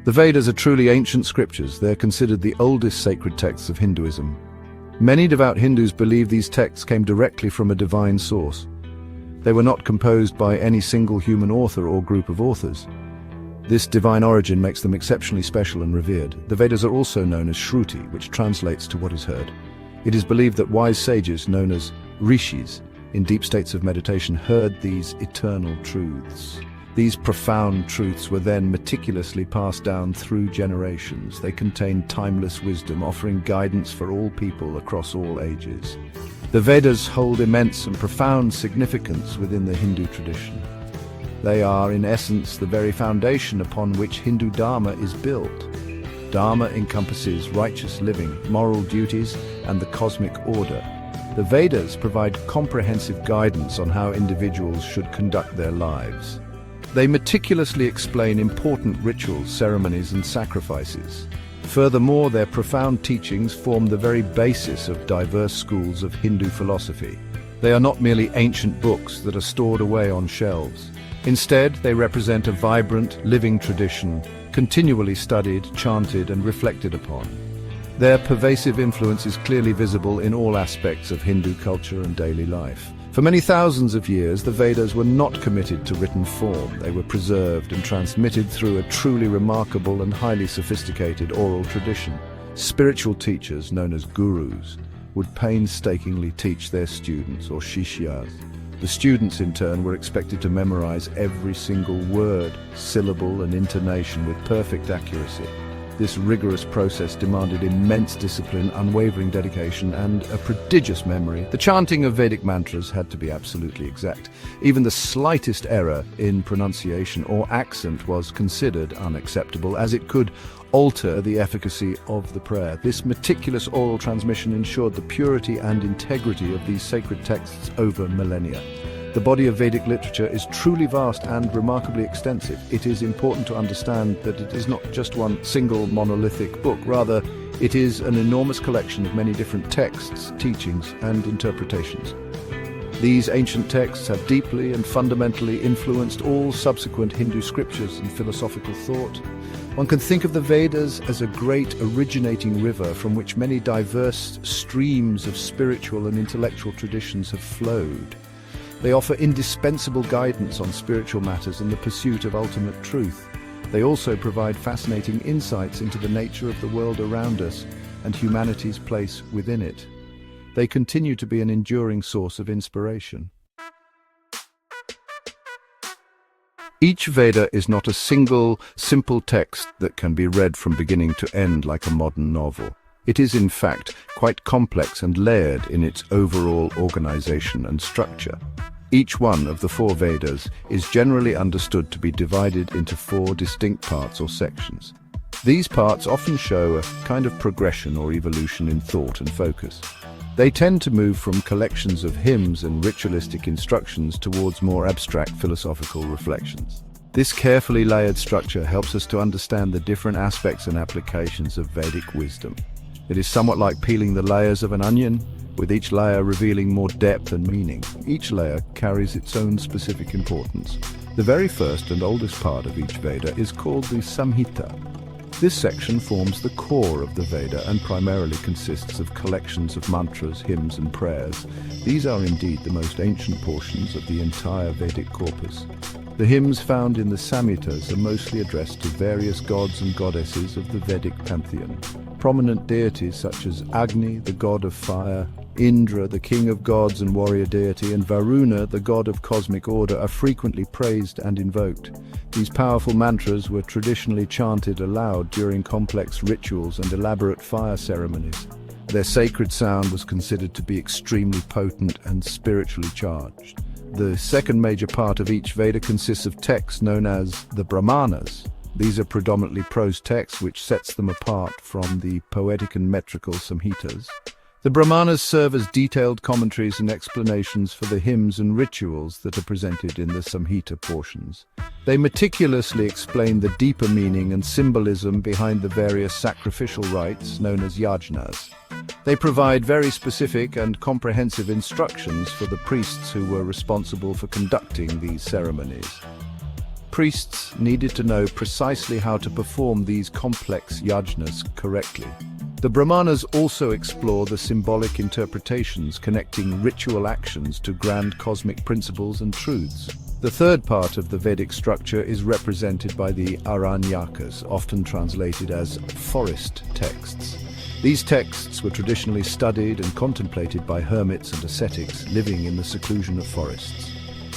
The Vedas are truly ancient scriptures. They're considered the oldest sacred texts of Hinduism. Many devout Hindus believe these texts came directly from a divine source. They were not composed by any single human author or group of authors. This divine origin makes them exceptionally special and revered. The Vedas are also known as Shruti, which translates to what is heard. It is believed that wise sages, known as rishis, in deep states of meditation, heard these eternal truths. These profound truths were then meticulously passed down through generations. They contain timeless wisdom, offering guidance for all people across all ages. The Vedas hold immense and profound significance within the Hindu tradition. They are, in essence, the very foundation upon which Hindu Dharma is built. Dharma encompasses righteous living, moral duties, and the cosmic order. The Vedas provide comprehensive guidance on how individuals should conduct their lives. They meticulously explain important rituals, ceremonies, and sacrifices. Furthermore, their profound teachings form the very basis of diverse schools of Hindu philosophy. They are not merely ancient books that are stored away on shelves. Instead, they represent a vibrant, living tradition, continually studied, chanted, and reflected upon. Their pervasive influence is clearly visible in all aspects of Hindu culture and daily life. For many thousands of years, the Vedas were not committed to written form. They were preserved and transmitted through a truly remarkable and highly sophisticated oral tradition. Spiritual teachers, known as gurus, would painstakingly teach their students, or shishyas. The students, in turn, were expected to memorize every single word, syllable, and intonation with perfect accuracy. This rigorous process demanded immense discipline, unwavering dedication, and a prodigious memory. The chanting of Vedic mantras had to be absolutely exact. Even the slightest error in pronunciation or accent was considered unacceptable, as it could alter the efficacy of the prayer. This meticulous oral transmission ensured the purity and integrity of these sacred texts over millennia. The body of Vedic literature is truly vast and remarkably extensive. It is important to understand that it is not just one single monolithic book. Rather, it is an enormous collection of many different texts, teachings, and interpretations. These ancient texts have deeply and fundamentally influenced all subsequent Hindu scriptures and philosophical thought. One can think of the Vedas as a great originating river from which many diverse streams of spiritual and intellectual traditions have flowed. They offer indispensable guidance on spiritual matters and the pursuit of ultimate truth. They also provide fascinating insights into the nature of the world around us and humanity's place within it. They continue to be an enduring source of inspiration. Each Veda is not a single, simple text that can be read from beginning to end like a modern novel. It is, in fact, quite complex and layered in its overall organization and structure. Each one of the four Vedas is generally understood to be divided into four distinct parts or sections. These parts often show a kind of progression or evolution in thought and focus. They tend to move from collections of hymns and ritualistic instructions towards more abstract philosophical reflections. This carefully layered structure helps us to understand the different aspects and applications of Vedic wisdom. It is somewhat like peeling the layers of an onion, with each layer revealing more depth and meaning. Each layer carries its own specific importance. The very first and oldest part of each Veda is called the Samhita. This section forms the core of the Veda and primarily consists of collections of mantras, hymns, and prayers. These are indeed the most ancient portions of the entire Vedic corpus. The hymns found in the Samhitas are mostly addressed to various gods and goddesses of the Vedic pantheon. Prominent deities such as Agni, the god of fire, Indra, the king of gods and warrior deity, and Varuna, the god of cosmic order, are frequently praised and invoked. These powerful mantras were traditionally chanted aloud during complex rituals and elaborate fire ceremonies. Their sacred sound was considered to be extremely potent and spiritually charged. The second major part of each Veda consists of texts known as the Brahmanas. These are predominantly prose texts, which sets them apart from the poetic and metrical Samhitas. The Brahmanas serve as detailed commentaries and explanations for the hymns and rituals that are presented in the Samhita portions. They meticulously explain the deeper meaning and symbolism behind the various sacrificial rites known as yajnas. They provide very specific and comprehensive instructions for the priests who were responsible for conducting these ceremonies. Priests needed to know precisely how to perform these complex yajnas correctly. The Brahmanas also explore the symbolic interpretations connecting ritual actions to grand cosmic principles and truths. The third part of the Vedic structure is represented by the Aranyakas, often translated as forest texts. These texts were traditionally studied and contemplated by hermits and ascetics living in the seclusion of forests.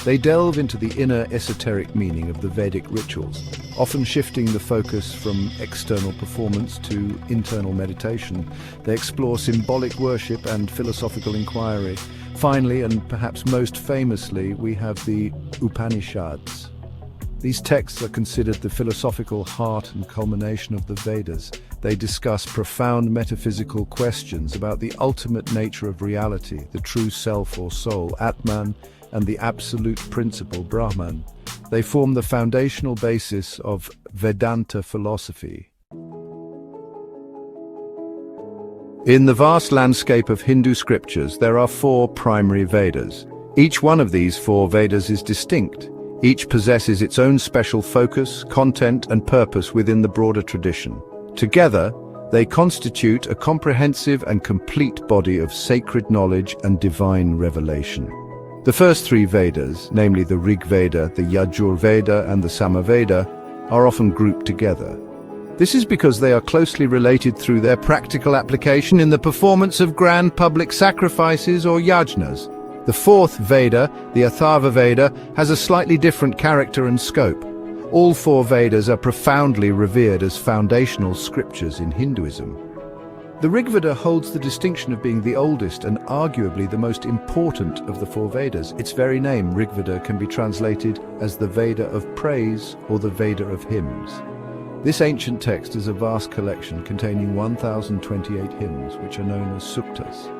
They delve into the inner esoteric meaning of the Vedic rituals, often shifting the focus from external performance to internal meditation. They explore symbolic worship and philosophical inquiry. Finally, and perhaps most famously, we have the Upanishads. These texts are considered the philosophical heart and culmination of the Vedas. They discuss profound metaphysical questions about the ultimate nature of reality, the true self or soul, Atman, and the absolute principle, Brahman. They form the foundational basis of Vedanta philosophy. In the vast landscape of Hindu scriptures, there are 4 primary Vedas. Each one of these 4 Vedas is distinct. Each possesses its own special focus, content, and purpose within the broader tradition. Together, they constitute a comprehensive and complete body of sacred knowledge and divine revelation. The first 3 Vedas, namely the Rig Veda, the Yajur Veda, and the Samaveda, are often grouped together. This is because they are closely related through their practical application in the performance of grand public sacrifices or yajnas. The 4th Veda, the Atharvaveda, has a slightly different character and scope. All 4 Vedas are profoundly revered as foundational scriptures in Hinduism. The Rig Veda holds the distinction of being the oldest and arguably the most important of the 4 Vedas. Its very name, Rig Veda, can be translated as the Veda of praise or the Veda of hymns. This ancient text is a vast collection containing 1,028 hymns, which are known as suktas.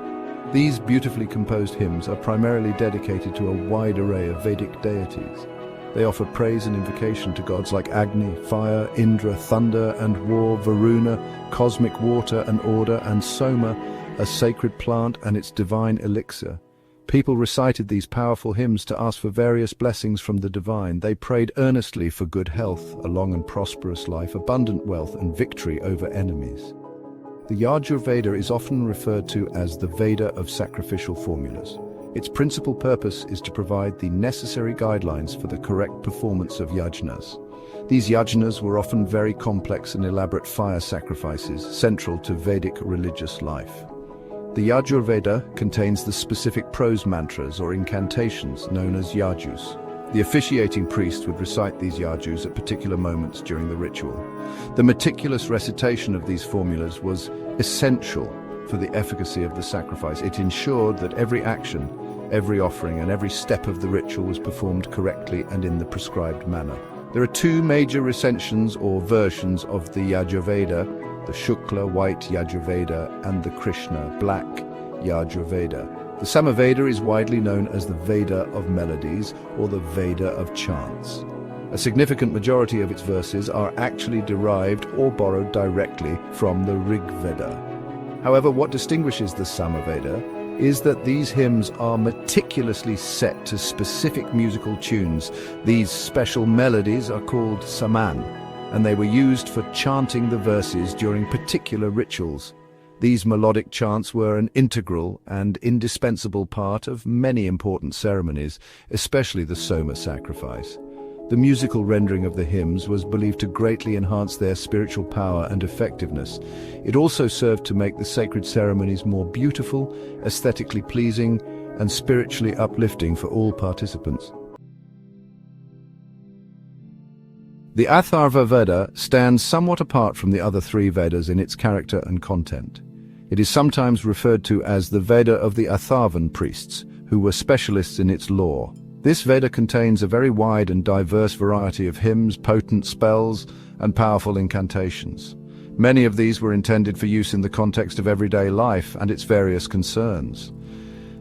These beautifully composed hymns are primarily dedicated to a wide array of Vedic deities. They offer praise and invocation to gods like Agni, fire, Indra, thunder and war, Varuna, cosmic water and order, and Soma, a sacred plant and its divine elixir. People recited these powerful hymns to ask for various blessings from the divine. They prayed earnestly for good health, a long and prosperous life, abundant wealth, and victory over enemies. The Yajur Veda is often referred to as the Veda of sacrificial formulas. Its principal purpose is to provide the necessary guidelines for the correct performance of yajnas. These yajnas were often very complex and elaborate fire sacrifices, central to Vedic religious life. The Yajur Veda contains the specific prose mantras or incantations known as yajus. The officiating priest would recite these yajus at particular moments during the ritual. The meticulous recitation of these formulas was essential for the efficacy of the sacrifice. It ensured that every action, every offering, and every step of the ritual was performed correctly and in the prescribed manner. There are 2 major recensions or versions of the Yajur Veda, the Shukla, white Yajur Veda, and the Krishna, black Yajur Veda. The Samaveda is widely known as the Veda of melodies or the Veda of chants. A significant majority of its verses are actually derived or borrowed directly from the Rig Veda. However, what distinguishes the Samaveda is that these hymns are meticulously set to specific musical tunes. These special melodies are called saman, and they were used for chanting the verses during particular rituals. These melodic chants were an integral and indispensable part of many important ceremonies, especially the Soma sacrifice. The musical rendering of the hymns was believed to greatly enhance their spiritual power and effectiveness. It also served to make the sacred ceremonies more beautiful, aesthetically pleasing, and spiritually uplifting for all participants. The Atharvaveda stands somewhat apart from the other 3 Vedas in its character and content. It is sometimes referred to as the Veda of the Atharvan priests, who were specialists in its lore. This Veda contains a very wide and diverse variety of hymns, potent spells, and powerful incantations. Many of these were intended for use in the context of everyday life and its various concerns.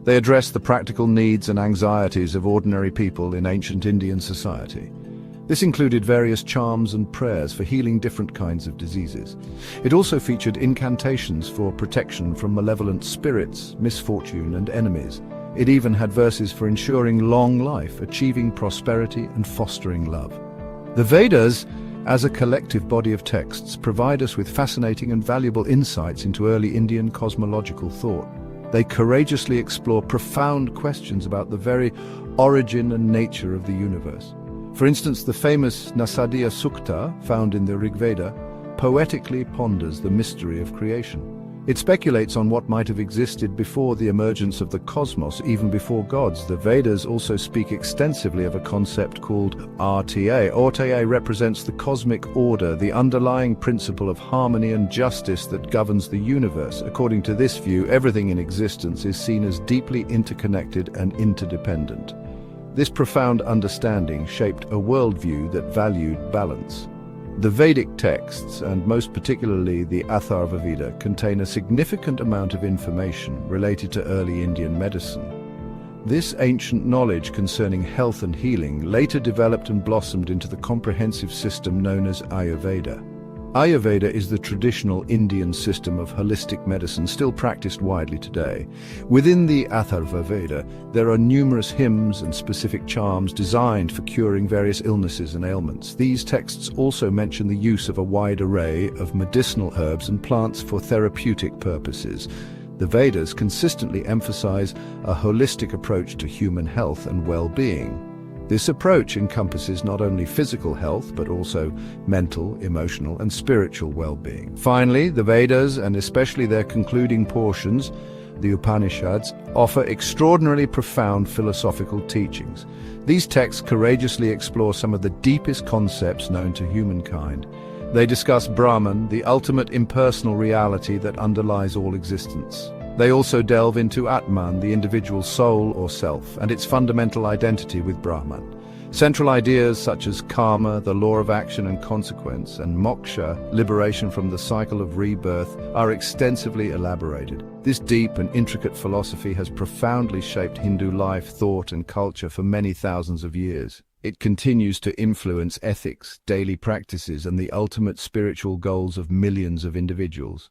They address the practical needs and anxieties of ordinary people in ancient Indian society. This included various charms and prayers for healing different kinds of diseases. It also featured incantations for protection from malevolent spirits, misfortune, and enemies. It even had verses for ensuring long life, achieving prosperity, and fostering love. The Vedas, as a collective body of texts, provide us with fascinating and valuable insights into early Indian cosmological thought. They courageously explore profound questions about the very origin and nature of the universe. For instance, the famous Nasadiya Sukta, found in the Rig Veda, poetically ponders the mystery of creation. It speculates on what might have existed before the emergence of the cosmos, even before gods. The Vedas also speak extensively of a concept called RTA. RTA represents the cosmic order, the underlying principle of harmony and justice that governs the universe. According to this view, everything in existence is seen as deeply interconnected and interdependent. This profound understanding shaped a worldview that valued balance. The Vedic texts, and most particularly the Atharvaveda, contain a significant amount of information related to early Indian medicine. This ancient knowledge concerning health and healing later developed and blossomed into the comprehensive system known as Ayurveda. Ayurveda is the traditional Indian system of holistic medicine still practiced widely today. Within the Atharvaveda, there are numerous hymns and specific charms designed for curing various illnesses and ailments. These texts also mention the use of a wide array of medicinal herbs and plants for therapeutic purposes. The Vedas consistently emphasize a holistic approach to human health and well-being. This approach encompasses not only physical health, but also mental, emotional, and spiritual well-being. Finally, the Vedas, and especially their concluding portions, the Upanishads, offer extraordinarily profound philosophical teachings. These texts courageously explore some of the deepest concepts known to humankind. They discuss Brahman, the ultimate impersonal reality that underlies all existence. They also delve into Atman, the individual soul or self, and its fundamental identity with Brahman. Central ideas such as karma, the law of action and consequence, and moksha, liberation from the cycle of rebirth, are extensively elaborated. This deep and intricate philosophy has profoundly shaped Hindu life, thought, and culture for many thousands of years. It continues to influence ethics, daily practices, and the ultimate spiritual goals of millions of individuals.